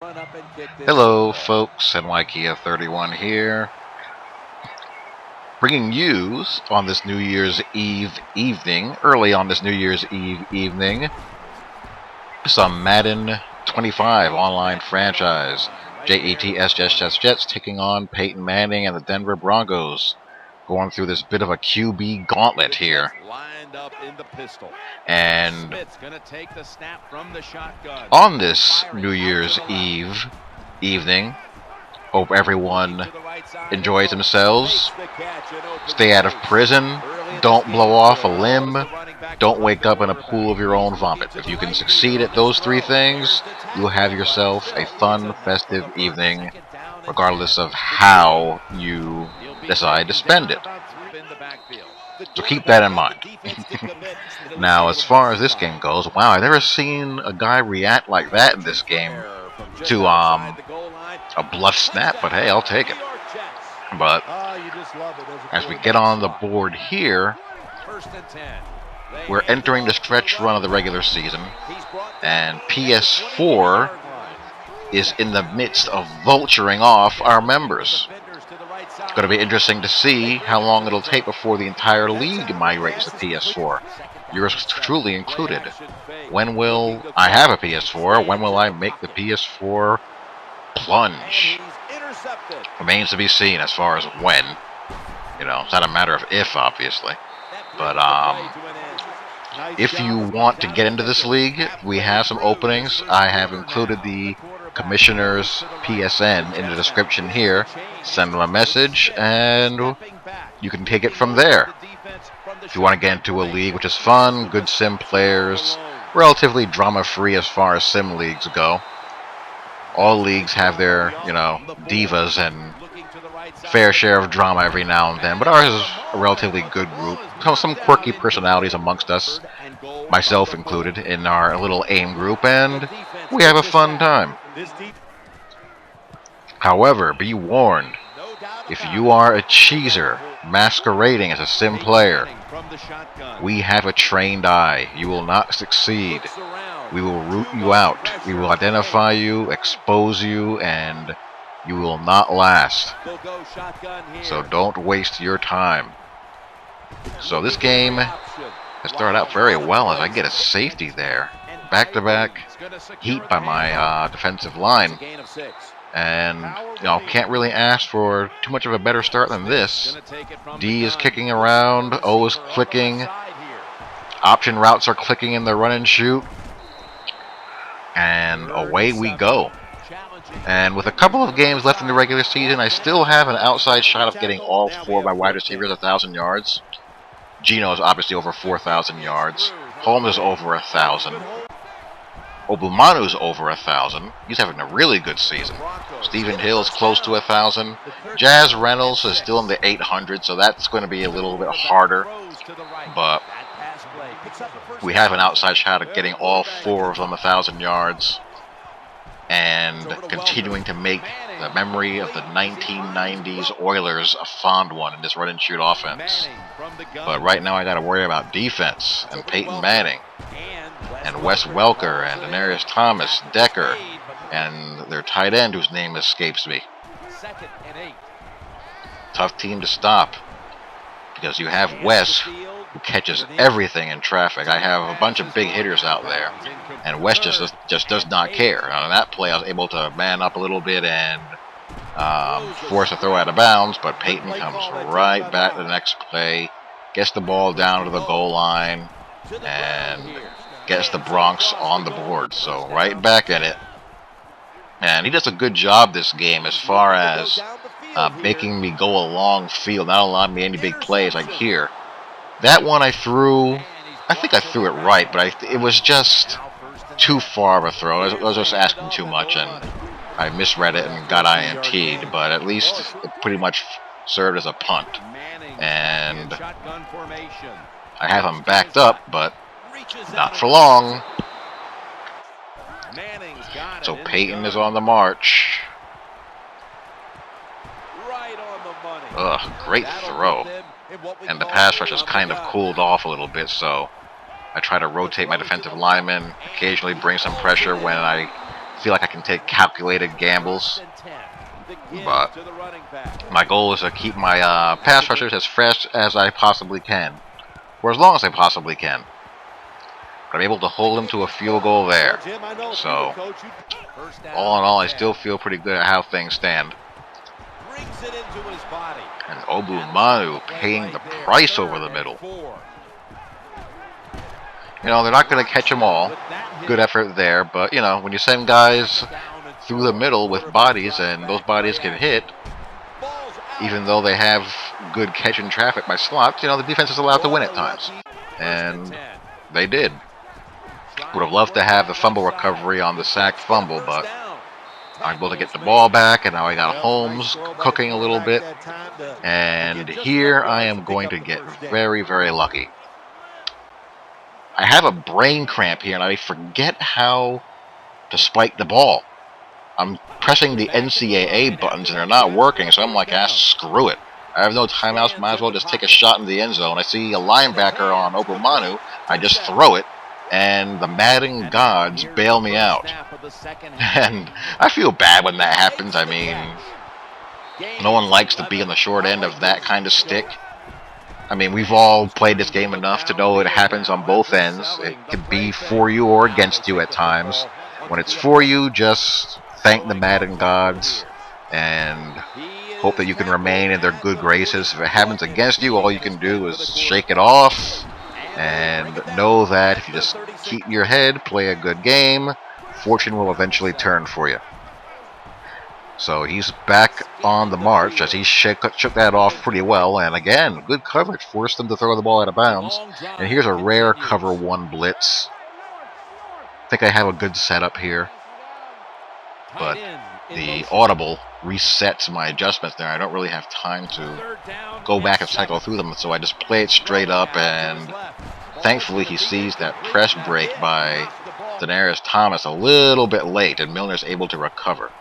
Hello folks, NYKia31 here, bringing you on this New Year's Eve evening, early on this New Year's Eve evening, some Madden 25 online franchise. Jets taking on Peyton Manning and the Denver Broncos, going through this bit of a QB gauntlet here. And on this New Year's Eve evening, hope everyone enjoys themselves, stay out of prison, don't blow off a limb, don't wake up in a pool of your own vomit. If you can succeed at those three things, you'll have yourself a fun, festive evening, regardless of how you decide to spend it. So keep that in mind. Now, as far as this game goes, wow, I've never seen a guy react like that in this game to a bluff snap, but hey, I'll take it. But as we get on the board here, we're entering the stretch run of the regular season, and PS4 is in the midst of vulturing off our members. It's going to be interesting to see how long it'll take before the entire league migrates to PS4. Yours truly included. When will I have a PS4? When will I make the PS4 plunge? Remains to be seen as far as when. You know, it's not a matter of if, obviously. But if you want to get into this league, we have some openings. I have included the Commissioner's PSN in the description here. Send them a message, and you can take it from there. If you want to get into a league which is fun, good sim players, relatively drama-free as far as sim leagues go. All leagues have their, divas and fair share of drama every now and then, but ours is a relatively good group. Some quirky personalities amongst us, myself included, in our little AIM group, and we have a fun time. However, be warned, if you are a cheeser masquerading as a sim player, we have a trained eye. You will not succeed. We will root you out. We will identify you, expose you, and you will not last. So don't waste your time. So this game has started out very well as I get a safety there. Back-to-back heat by my defensive line. And, can't really ask for too much of a better start than this. D is kicking around, O is clicking, option routes are clicking in the run and shoot, and away we go. And with a couple of games left in the regular season, I still have an outside shot of getting all four of my wide receivers 1,000 yards. Gino is obviously over 4,000 yards. Holmes is over 1,000. Obumanu's over 1,000. He's having a really good season. Stephen Hill's close to 1,000. Jazz Reynolds is still in the 800, so that's going to be a little bit harder. But we have an outside shot of getting all four of them 1,000 yards and continuing to make the memory of the 1990s Oilers a fond one in this run and shoot offense. But right now I got to worry about defense and Peyton Manning and Wes Welker and Denarius Thomas, Decker, and their tight end whose name escapes me. Tough team to stop because you have Wes who catches everything in traffic. I have a bunch of big hitters out there, and Wes just does not care. On that play, I was able to man up a little bit and force a throw out of bounds, but Peyton comes right back to the next play, gets the ball down to the goal line, and gets the Bronx on the board. So right back in it. And he does a good job this game as far as making me go along field, not allowing me any big plays like here. That one I think I threw it right, but it was just too far of a throw. I was just asking too much, and I misread it and got INT'd, but at least it pretty much served as a punt. And I have him backed up, but not for long. So Peyton is on the march. Ugh, great throw. And the pass rush has kind of cooled off a little bit, so I try to rotate my defensive linemen, occasionally bring some pressure when I feel like I can take calculated gambles. But my goal is to keep my pass rushers as fresh as I possibly can, for as long as I possibly can. But I'm able to hold them to a field goal there. So, all in all, I still feel pretty good at how things stand. And Obumanu paying the price over the middle. You know, they're not going to catch them all. Good effort there, but, you know, when you send guys through the middle with bodies and those bodies can hit, even though they have good catch in traffic by slots, you know, the defense is allowed to win at times. And they did. Would have loved to have the fumble recovery on the sack fumble, but I'm able to get the ball back, and now I got Holmes cooking a little bit. And here I am going to get very, very lucky. I have a brain cramp here, and I forget how to spike the ball. I'm pressing the NCAA buttons, and they're not working, so I'm like, screw it. I have no timeouts, might as well just take a shot in the end zone. I see a linebacker on Obumanu, I just throw it, and the Madden gods bail me out. And I feel bad when that happens. I mean, no one likes to be on the short end of that kind of stick. I mean, we've all played this game enough to know it happens on both ends. It can be for you or against you at times. When it's for you, just thank the Madden gods and hope that you can remain in their good graces. If it happens against you, all you can do is shake it off and know that if you just keep your head, play a good game, fortune will eventually turn for you. So he's back on the march as he shook that off pretty well. And again, good coverage. Forced him to throw the ball out of bounds. And here's a rare cover one blitz. I think I have a good setup here. But the audible resets my adjustments there. I don't really have time to go back and cycle through them. So I just play it straight up. And thankfully he sees that press break by Daenerys Thomas a little bit late. And Milner's able to recover.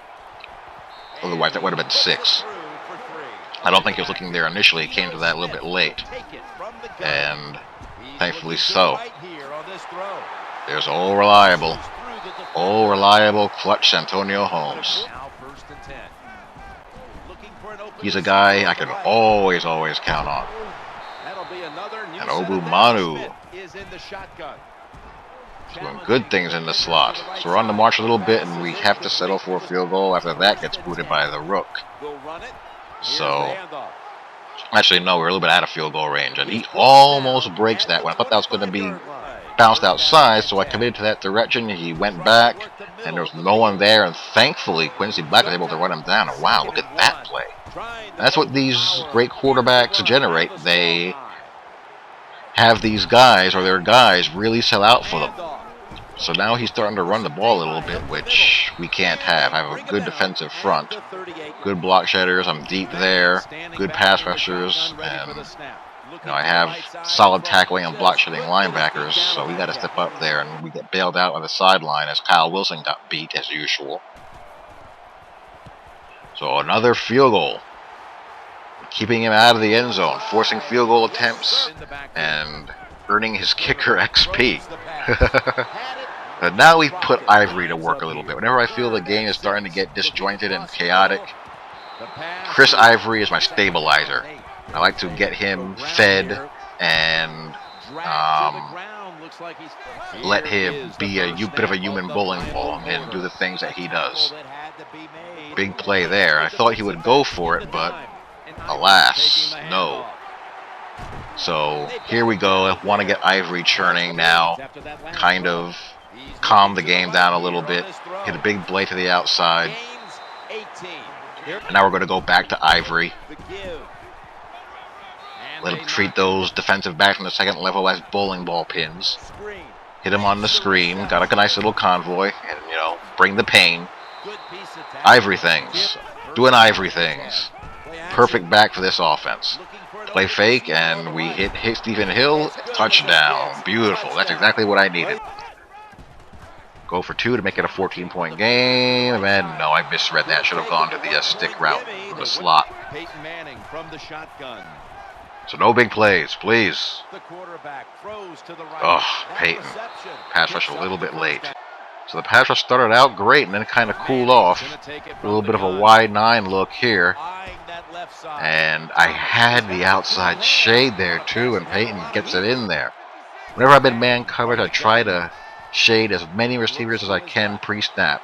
Otherwise, that would have been 6. I don't think he was looking there initially. He came to that a little bit late. And thankfully so. There's all reliable, clutch Antonio Holmes. He's a guy I can always count on. And Obumanu doing good things in the slot. So we're on the march a little bit, and we have to settle for a field goal after that gets booted by the Rook. So, actually, no, we're a little bit out of field goal range, and he almost breaks that one. I thought that was going to be bounced outside, so I committed to that direction. He went back, and there was no one there, and thankfully, Quincy Black was able to run him down. And wow, look at that play. And that's what these great quarterbacks generate. They have these guys, or their guys, really sell out for them. So now he's starting to run the ball a little bit, which we can't have. I have a good defensive front, good block shedders, I'm deep there, good pass rushers, and I have solid tackling and block shedding linebackers, so we got to step up there, and we get bailed out on the sideline as Kyle Wilson got beat as usual. So another field goal, keeping him out of the end zone, forcing field goal attempts, and earning his kicker XP. But now we've put Ivory to work a little bit. Whenever I feel the game is starting to get disjointed and chaotic, Chris Ivory is my stabilizer. I like to get him fed and let him be a bit of a human bowling ball and do the things that he does. Big play there. I thought he would go for it, but alas, no. So here we go. I want to get Ivory churning now. Kind of calm the game down a little bit. Hit a big play to the outside. And now we're going to go back to Ivory. Let him treat those defensive backs on the second level as bowling ball pins. Hit him on the screen. Got a nice little convoy. And, bring the pain. Ivory things. Doing Ivory things. Perfect back for this offense. Play fake, and we hit Stephen Hill. Touchdown. Beautiful. That's exactly what I needed. Go for 2 to make it a 14-point game. And no, I misread that. Should have gone to the stick route from the slot. So no big plays, please. Oh, Peyton. Pass rush a little bit late. So the pass rush started out great and then kind of cooled off. A little bit of a wide 9 look here. And I had the outside shade there too, and Peyton gets it in there. Whenever I've been man covered, I try to shade as many receivers as I can pre-snap.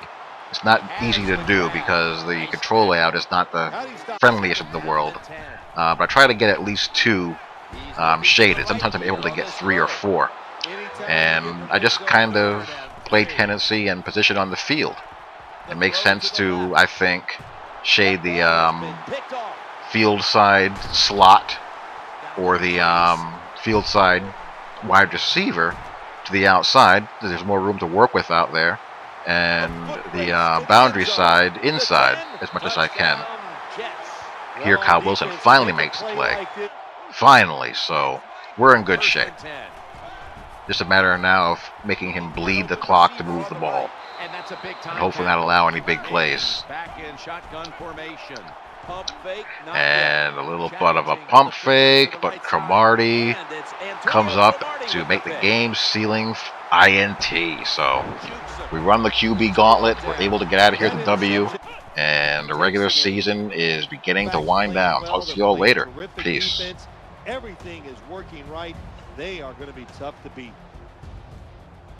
It's not easy to do because the control layout is not the friendliest in the world. But I try to get at least 2 shaded. Sometimes I'm able to get 3 or 4. And I just kind of play tendency and position on the field. It makes sense to, I think, shade the field side slot or the field side wide receiver to the outside. There's more room to work with out there. And the boundary side inside as much as I can. Here Kyle Wilson finally makes the play. Finally, so we're in good shape. Just a matter now of making him bleed the clock to move the ball. And hopefully not allow any big plays. And a little bit of a pump fake, but Cromartie comes up to make the game-sealing INT. So we run the QB gauntlet. We're able to get out of here with the W. And the regular season is beginning to wind down. Talk to you all later. Peace. Everything is working right. They are going to be tough to beat.